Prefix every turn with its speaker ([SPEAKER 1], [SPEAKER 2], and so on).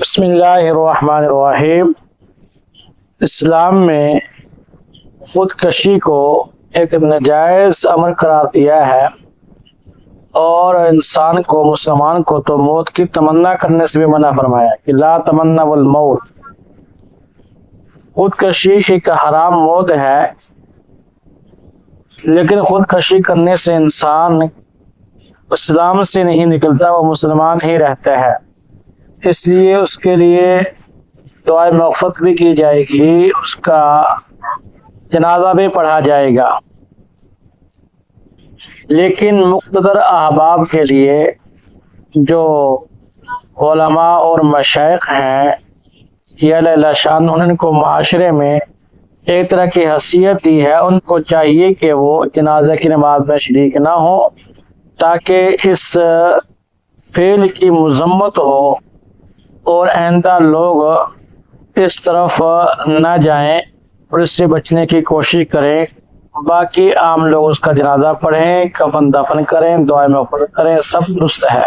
[SPEAKER 1] بسم اللہ الرحمن الرحیم۔ اسلام میں خودکشی کو ایک ناجائز امر قرار دیا ہے اور انسان کو، مسلمان کو تو موت کی تمنا کرنے سے بھی منع فرمایا کہ لا تمنوا الموت۔ خودکشی ایک حرام موت ہے، لیکن خودکشی کرنے سے انسان اسلام سے نہیں نکلتا، وہ مسلمان ہی رہتا ہے۔ اس لیے اس کے لیے دعائے مغفرت بھی کی جائے گی، اس کا جنازہ بھی پڑھا جائے گا۔ لیکن مقتدر احباب کے لیے، جو علماء اور مشائخ ہیں یا اللہ شان، ان کو معاشرے میں ایک طرح کی حیثیت دی ہے، ان کو چاہیے کہ وہ جنازہ کی نماز میں شریک نہ ہو، تاکہ اس فعل کی مذمت ہو اور آئندہ لوگ اس طرف نہ جائیں اور اس سے بچنے کی کوشش کریں۔ باقی عام لوگ اس کا جنازہ پڑھیں، کفن دفن کریں، دعائیں مغفرت کریں، سب درست ہے۔